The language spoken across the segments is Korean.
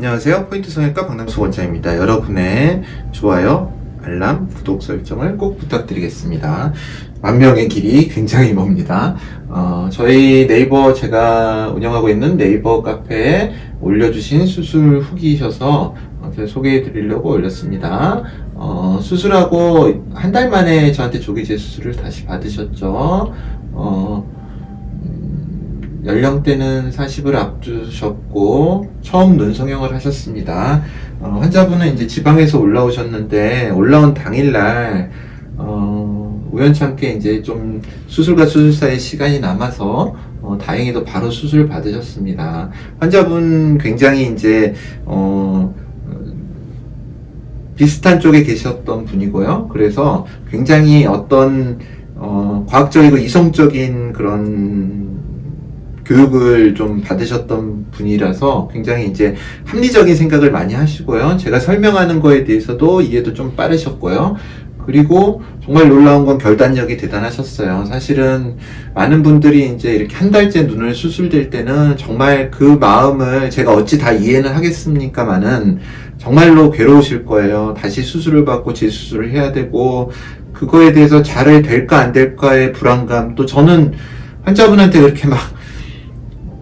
안녕하세요. 포인트 성형외과 박남수 원장입니다. 여러분의 좋아요, 알람, 구독 설정을 꼭 부탁드리겠습니다. 만명의 길이 굉장히 멉니다. 저희 네이버 제가 운영하고 있는 네이버 카페에 올려주신 수술 후기이셔서 제가 소개해 드리려고 올렸습니다. 수술하고 한 달 만에 저한테 조기제 수술을 다시 받으셨죠. 연령대는 40을 앞두셨고 처음 눈 성형을 하셨습니다. 환자분은 이제 지방에서 올라오셨는데 올라온 당일날 우연찮게 이제 좀 수술과 수술 사이 시간이 남아서 다행히도 바로 수술 받으셨습니다. 환자분 굉장히 이제 비슷한 쪽에 계셨던 분이고요. 그래서 굉장히 어떤 과학적이고 이성적인 그런 교육을 좀 받으셨던 분이라서 굉장히 이제 합리적인 생각을 많이 하시고요. 제가 설명하는 거에 대해서도 이해도 좀 빠르셨고요. 그리고 정말 놀라운 건 결단력이 대단하셨어요. 사실은 많은 분들이 이제 이렇게 한 달째 눈을 수술될 때는 정말 그 마음을 제가 어찌 다 이해는 하겠습니까마는 정말로 괴로우실 거예요. 다시 수술을 받고 재수술을 해야 되고 그거에 대해서 잘 될까 안 될까의 불안감, 또 저는 환자분한테 그렇게 막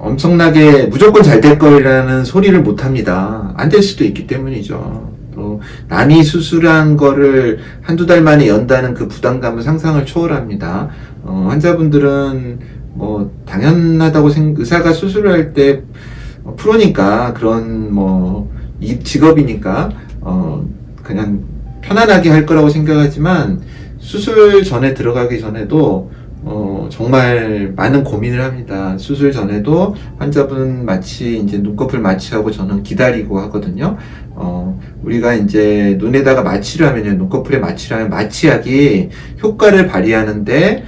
엄청나게 무조건 잘 될 거라는 소리를 못 합니다. 안 될 수도 있기 때문이죠. 또 남이 수술한 거를 한두 달 만에 연다는 그 부담감은 상상을 초월합니다. 환자분들은 뭐 당연하다고 의사가 수술을 할 때 프로니까 그런 이 직업이니까 그냥 편안하게 할 거라고 생각하지만 수술 전에 들어가기 전에도 정말 많은 고민을 합니다. 수술 전에도 환자분 마취, 이제 눈꺼풀 마취하고 저는 기다리고 하거든요. 우리가 이제 눈에다가 마취를 하면요, 눈꺼풀에 마취를 하면 마취약이 효과를 발휘하는데,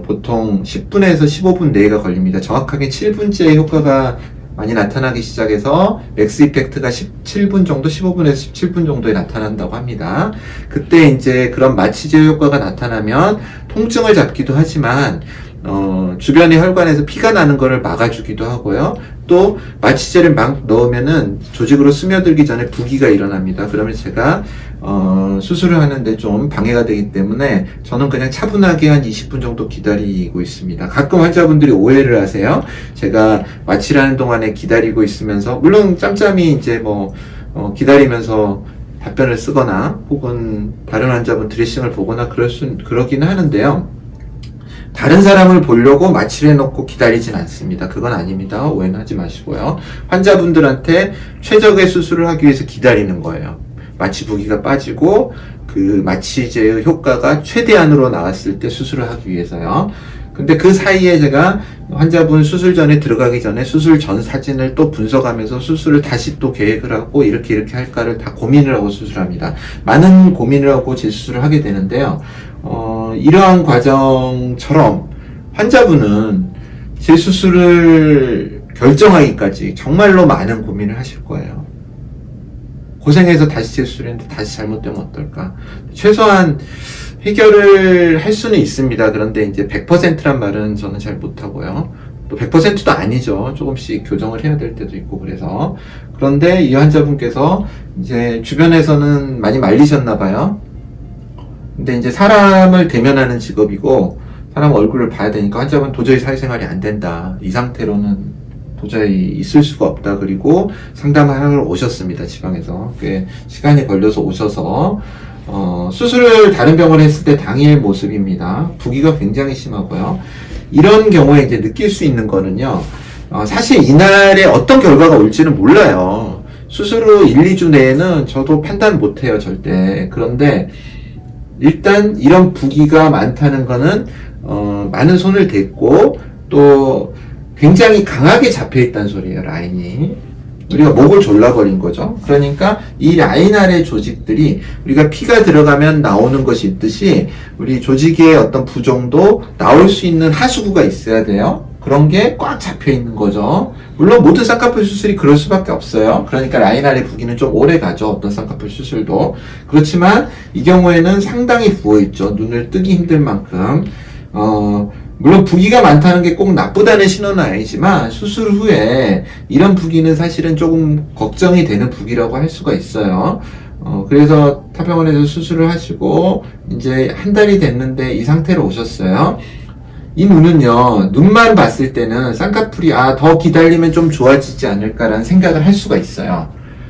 보통 10분에서 15분 내가 걸립니다. 정확하게 7분째 효과가 많이 나타나기 시작해서 맥스 이펙트가 17분 정도, 15분에서 17분 정도에 나타난다고 합니다. 그때 이제 그런 마취제 효과가 나타나면 통증을 잡기도 하지만 주변의 혈관에서 피가 나는 것을 막아주기도 하고요. 또 마취제를 막 넣으면은 조직으로 스며들기 전에 부기가 일어납니다. 그러면 제가 수술을 하는데 좀 방해가 되기 때문에 저는 그냥 차분하게 한 20분 정도 기다리고 있습니다. 가끔 환자분들이 오해를 하세요. 제가 마취를 하는 동안에 기다리고 있으면서, 물론 짬짬이 이제 기다리면서 답변을 쓰거나 혹은 다른 환자분 드레싱을 보거나 그러긴 하는데요. 다른 사람을 보려고 마취를 해놓고 기다리진 않습니다. 그건 아닙니다. 오해는 하지 마시고요. 환자분들한테 최적의 수술을 하기 위해서 기다리는 거예요. 마취 부기가 빠지고 그 마취제의 효과가 최대한으로 나왔을 때 수술을 하기 위해서요. 근데 그 사이에 제가 환자분 수술 전에 들어가기 전에 수술 전 사진을 또 분석하면서 수술을 다시 또 계획을 하고 이렇게 할까를 다 고민을 하고 수술합니다. 많은 고민을 하고 재수술을 하게 되는데요. 이러한 과정처럼 환자분은 재수술을 결정하기까지 정말로 많은 고민을 하실 거예요. 고생해서 다시 재수술했는데 다시 잘못되면 어떨까? 최소한 해결을 할 수는 있습니다. 그런데 이제 100%란 말은 저는 잘 못하고요. 또 100%도 아니죠. 조금씩 교정을 해야 될 때도 있고 그래서. 그런데 이 환자분께서 이제 주변에서는 많이 말리셨나 봐요. 근데 이제 사람을 대면하는 직업이고 사람 얼굴을 봐야 되니까 환자분 도저히 사회생활이 안 된다. 이 상태로는 도저히 있을 수가 없다. 그리고 상담하러 오셨습니다. 지방에서. 꽤 시간이 걸려서 오셔서 수술을 다른 병원에 했을 때 당일 모습입니다. 부기가 굉장히 심하고요. 이런 경우에 이제 느낄 수 있는 거는요. 사실 이날에 어떤 결과가 올지는 몰라요. 수술 후 1, 2주 내에는 저도 판단 못해요. 절대. 그런데 일단 이런 부기가 많다는 거는 많은 손을 댔고 또 굉장히 강하게 잡혀있다는 소리예요. 라인이. 우리가 목을 졸라버린 거죠. 그러니까 이 라인 아래 조직들이 우리가 피가 들어가면 나오는 것이 있듯이 우리 조직의 어떤 부종도 나올 수 있는 하수구가 있어야 돼요. 그런 게 꽉 잡혀 있는 거죠. 물론 모든 쌍꺼풀 수술이 그럴 수밖에 없어요. 그러니까 라인 아래 부기는 좀 오래 가죠. 어떤 쌍꺼풀 수술도. 그렇지만 이 경우에는 상당히 부어있죠. 눈을 뜨기 힘들 만큼. 물론 부기가 많다는 게 꼭 나쁘다는 신호는 아니지만 수술 후에 이런 부기는 사실은 조금 걱정이 되는 부기라고 할 수가 있어요. 그래서 타병원에서 수술을 하시고 이제 한 달이 됐는데 이 상태로 오셨어요. 이 눈은요, 눈만 봤을 때는 쌍꺼풀이 더 기다리면 좀 좋아지지 않을까라는 생각을 할 수가 있어요.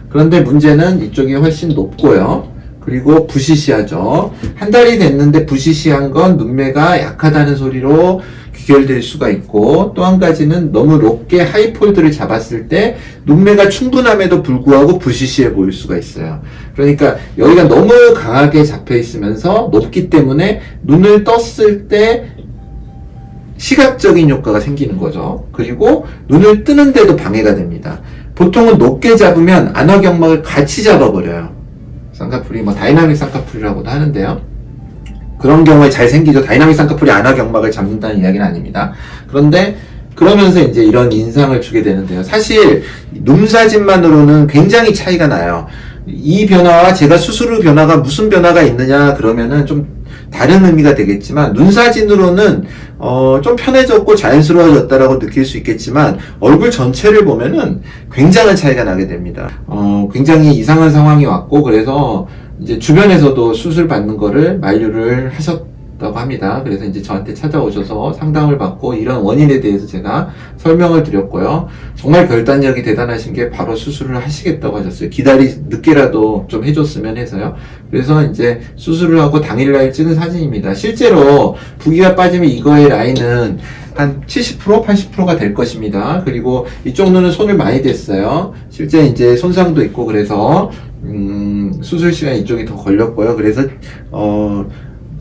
그런데 문제는 이쪽이 훨씬 높고요. 그리고 부시시하죠. 한 달이 됐는데 부시시한 건 눈매가 약하다는 소리로 귀결될 수가 있고, 또 한 가지는 너무 높게 하이폴드를 잡았을 때 눈매가 충분함에도 불구하고 부시시해 보일 수가 있어요. 그러니까 여기가 너무 강하게 잡혀 있으면서 높기 때문에 눈을 떴을 때 시각적인 효과가 생기는 거죠. 그리고 눈을 뜨는데도 방해가 됩니다. 보통은 높게 잡으면 안화경막을 같이 잡아버려요. 쌍꺼풀이 다이나믹 쌍꺼풀이라고도 하는데요. 그런 경우에 잘 생기죠. 다이나믹 쌍꺼풀이 안화경막을 잡는다는 이야기는 아닙니다. 그런데 그러면서 이제 이런 인상을 주게 되는데요. 사실 눈 사진만으로는 굉장히 차이가 나요. 이 변화와 제가 수술 후 변화가 무슨 변화가 있느냐 그러면은 좀 다른 의미가 되겠지만, 눈 사진으로는 좀 편해졌고 자연스러워졌다라고 느낄 수 있겠지만 얼굴 전체를 보면은 굉장한 차이가 나게 됩니다. 굉장히 이상한 상황이 왔고, 그래서 이제 주변에서도 수술 받는 거를 만류를 하셨다고 합니다. 그래서 이제 저한테 찾아오셔서 상담을 받고 이런 원인에 대해서 제가 설명을 드렸고요. 정말 결단력이 대단하신 게 바로 수술을 하시겠다고 하셨어요. 늦게라도 좀 해줬으면 해서요. 그래서 이제 수술을 하고 당일날 찍은 사진입니다. 실제로 부기가 빠지면 이거의 라인은 한 70%, 80%가 될 것입니다. 그리고 이쪽 눈은 손을 많이 댔어요. 실제 이제 손상도 있고, 그래서 수술 시간 이쪽이 더 걸렸고요. 그래서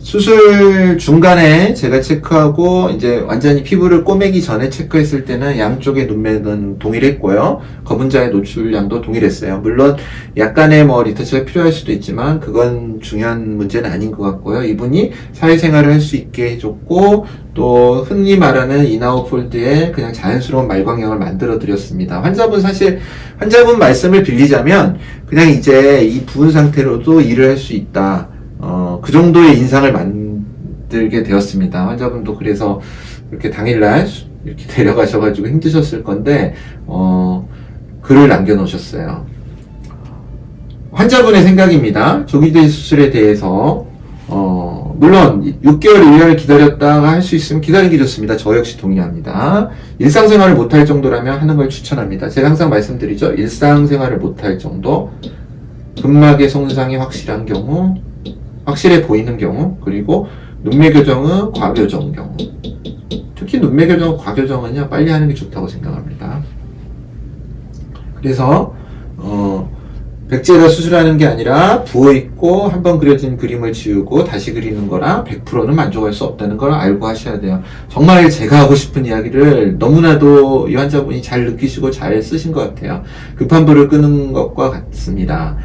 수술 중간에 제가 체크하고 이제 완전히 피부를 꼬매기 전에 체크했을 때는 양쪽의 눈매는 동일했고요. 거분자의 노출량도 동일했어요. 물론 약간의 리터치가 필요할 수도 있지만 그건 중요한 문제는 아닌 것 같고요. 이분이 사회생활을 할 수 있게 해줬고, 또 흔히 말하는 인아웃 폴드에 그냥 자연스러운 말광형을 만들어 드렸습니다. 환자분 말씀을 빌리자면 그냥 이제 이 부은 상태로도 일을 할 수 있다. 그 정도의 인상을 만들게 되었습니다. 환자분도 그래서 이렇게 당일날 이렇게 데려가셔가지고 힘드셨을 건데, 글을 남겨놓으셨어요. 환자분의 생각입니다. 조기대 수술에 대해서, 물론 6개월, 1년을 기다렸다가 할 수 있으면 기다리기 좋습니다. 저 역시 동의합니다. 일상생활을 못할 정도라면 하는 걸 추천합니다. 제가 항상 말씀드리죠. 일상생활을 못할 정도, 근막의 손상이 확실한 경우, 확실해 보이는 경우, 그리고 눈매 교정은 과교정 경우. 특히 눈매 교정, 과교정은요, 빨리 하는 게 좋다고 생각합니다. 그래서, 백지에다 수술하는 게 아니라 부어있고 한번 그려진 그림을 지우고 다시 그리는 거랑 100%는 만족할 수 없다는 걸 알고 하셔야 돼요. 정말 제가 하고 싶은 이야기를 너무나도 이 환자분이 잘 느끼시고 잘 쓰신 것 같아요. 급한 불을 끄는 것과 같습니다.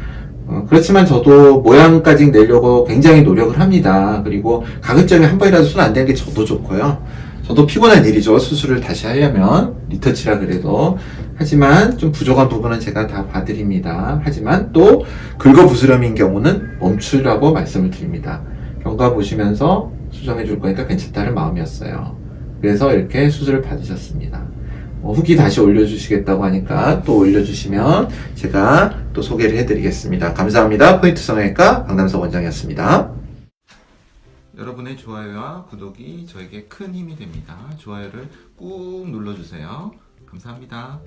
그렇지만 저도 모양까지 내려고 굉장히 노력을 합니다. 그리고 가급적이면 한 번이라도 손 안 대는 게 저도 좋고요. 저도 피곤한 일이죠. 수술을 다시 하려면. 리터치라 그래도. 하지만 좀 부족한 부분은 제가 다 봐드립니다. 하지만 또 긁어부스럼인 경우는 멈추라고 말씀을 드립니다. 경과 보시면서 수정해 줄 거니까 괜찮다는 마음이었어요. 그래서 이렇게 수술을 받으셨습니다. 후기 다시 올려주시겠다고 하니까 또 올려주시면 제가 또 소개를 해드리겠습니다. 감사합니다. 포인트 성형외과 박남석 원장이었습니다. 여러분의 좋아요와 구독이 저에게 큰 힘이 됩니다. 좋아요를 꾹 눌러주세요. 감사합니다.